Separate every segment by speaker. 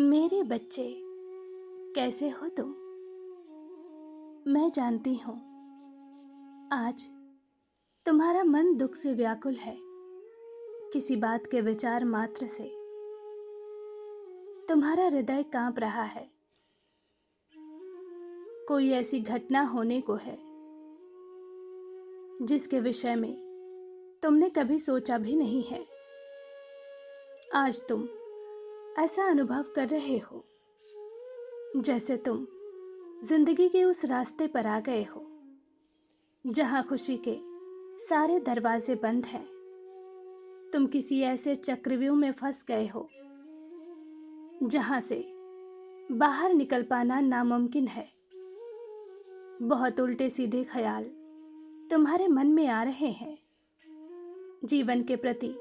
Speaker 1: मेरे बच्चे, कैसे हो तुम? मैं जानती हूँ आज तुम्हारा मन दुख से व्याकुल है। किसी बात के विचार मात्र से तुम्हारा हृदय कांप रहा है। कोई ऐसी घटना होने को है जिसके विषय में तुमने कभी सोचा भी नहीं है। आज तुम ऐसा अनुभव कर रहे हो जैसे तुम जिंदगी के उस रास्ते पर आ गए हो जहां खुशी के सारे दरवाजे बंद हैं। तुम किसी ऐसे चक्रव्यूह में फंस गए हो जहां से बाहर निकल पाना नामुमकिन है। बहुत उल्टे सीधे ख्याल तुम्हारे मन में आ रहे हैं। जीवन के प्रति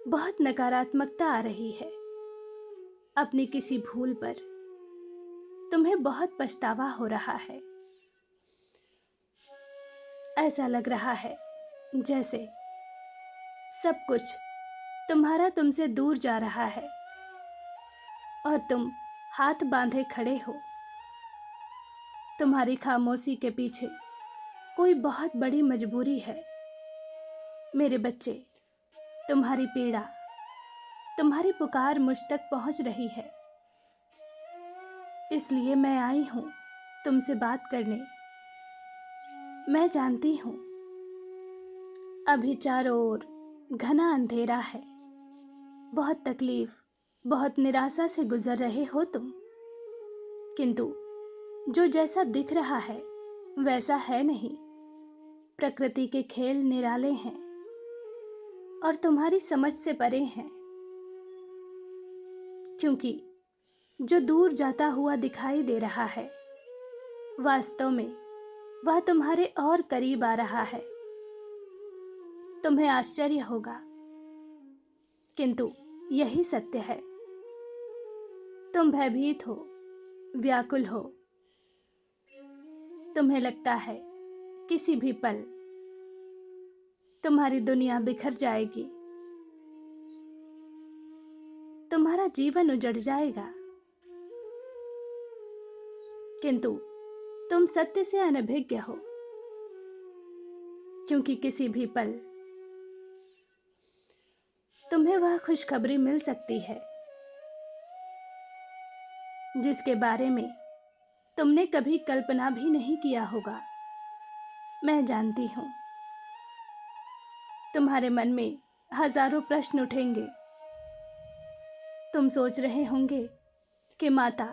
Speaker 1: बहुत नकारात्मकता आ रही है। अपनी किसी भूल पर तुम्हें बहुत पछतावा हो रहा है। ऐसा लग रहा है जैसे सब कुछ तुम्हारा तुमसे दूर जा रहा है और तुम हाथ बांधे खड़े हो। तुम्हारी खामोशी के पीछे कोई बहुत बड़ी मजबूरी है। मेरे बच्चे, तुम्हारी पीड़ा, तुम्हारी पुकार मुझ तक पहुंच रही है। इसलिए मैं आई हूं तुमसे बात करने। मैं जानती हूं अभी चारों ओर घना अंधेरा है। बहुत तकलीफ, बहुत निराशा से गुजर रहे हो तुम। किंतु जो जैसा दिख रहा है वैसा है नहीं। प्रकृति के खेल निराले हैं और तुम्हारी समझ से परे हैं। क्योंकि जो दूर जाता हुआ दिखाई दे रहा है वास्तव में वह तुम्हारे और करीब आ रहा है। तुम्हें आश्चर्य होगा किंतु यही सत्य है। तुम भयभीत हो, व्याकुल हो। तुम्हें लगता है किसी भी पल तुम्हारी दुनिया बिखर जाएगी, तुम्हारा जीवन उजड़ जाएगा। किंतु तुम सत्य से अनभिज्ञ हो, क्योंकि किसी भी पल तुम्हें वह खुशखबरी मिल सकती है जिसके बारे में तुमने कभी कल्पना भी नहीं किया होगा। मैं जानती हूं तुम्हारे मन में हजारों प्रश्न उठेंगे। तुम सोच रहे होंगे कि माता,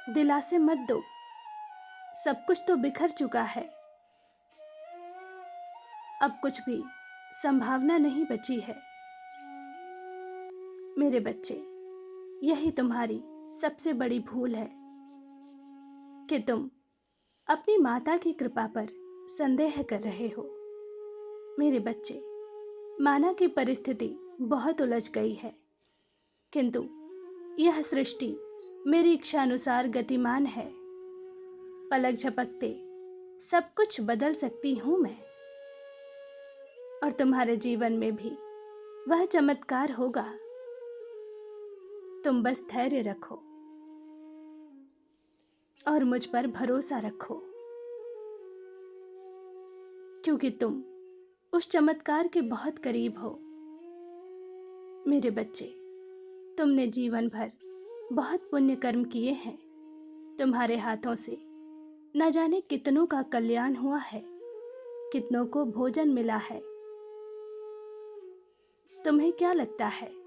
Speaker 1: दिलासे मत दो, सब कुछ तो बिखर चुका है। अब कुछ भी संभावना नहीं बची है। मेरे बच्चे, यही तुम्हारी सबसे बड़ी भूल है कि तुम अपनी माता की कृपा पर संदेह कर रहे हो। मेरे बच्चे, माना की परिस्थिति बहुत उलझ गई है, किंतु यह सृष्टि मेरी इच्छानुसार गतिमान है। पलक झपकते सब कुछ बदल सकती हूं मैं, और तुम्हारे जीवन में भी वह चमत्कार होगा। तुम बस धैर्य रखो और मुझ पर भरोसा रखो, क्योंकि तुम उस चमत्कार के बहुत करीब हो। मेरे बच्चे, तुमने जीवन भर बहुत पुण्य कर्म किए हैं। तुम्हारे हाथों से न जाने कितनों का कल्याण हुआ है, कितनों को भोजन मिला है। तुम्हें क्या लगता है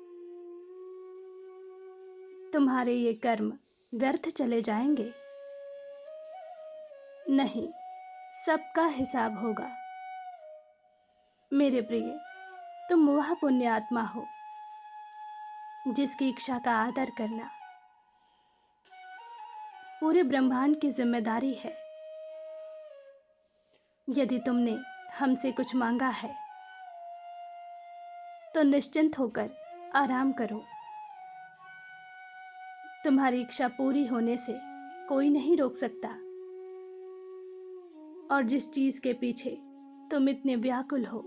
Speaker 1: तुम्हारे ये कर्म व्यर्थ चले जाएंगे? नहीं, सबका हिसाब होगा। मेरे प्रिय, तुम वह पुण्य आत्मा हो जिसकी इच्छा का आदर करना पूरे ब्रह्मांड की जिम्मेदारी है। यदि तुमने हमसे कुछ मांगा है तो निश्चिंत होकर आराम करो। तुम्हारी इच्छा पूरी होने से कोई नहीं रोक सकता। और जिस चीज के पीछे तुम इतने व्याकुल हो,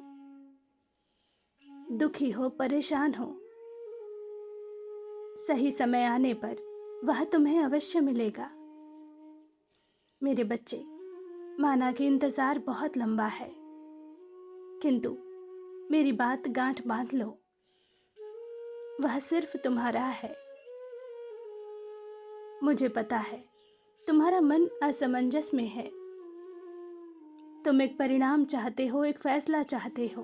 Speaker 1: दुखी हो, परेशान हो, सही समय आने पर वह तुम्हें अवश्य मिलेगा। मेरे बच्चे, माना कि इंतज़ार बहुत लंबा है, किंतु मेरी बात गांठ बांध लो, वह सिर्फ तुम्हारा है। मुझे पता है तुम्हारा मन असमंजस में है। तुम एक परिणाम चाहते हो, एक फैसला चाहते हो।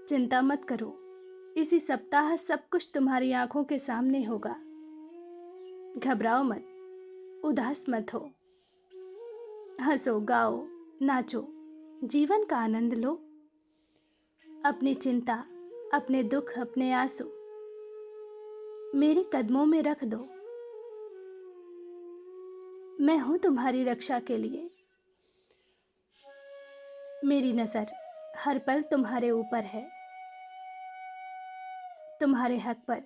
Speaker 1: चिंता मत करो, इसी सप्ताह सब कुछ तुम्हारी आंखों के सामने होगा। घबराओ मत, उदास मत हो। हंसो, गाओ, नाचो, जीवन का आनंद लो। अपनी चिंता, अपने दुख, अपने आंसू मेरे कदमों में रख दो। मैं हूं तुम्हारी रक्षा के लिए। मेरी नज़र हर पल तुम्हारे ऊपर है। तुम्हारे हक पर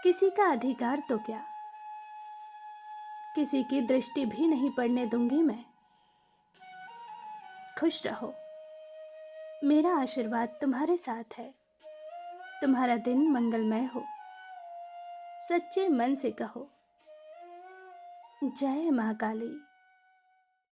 Speaker 1: किसी का अधिकार तो क्या, किसी की दृष्टि भी नहीं पड़ने दूंगी मैं। खुश रहो, मेरा आशीर्वाद तुम्हारे साथ है। तुम्हारा दिन मंगलमय हो। सच्चे मन से कहो, जय मां काली।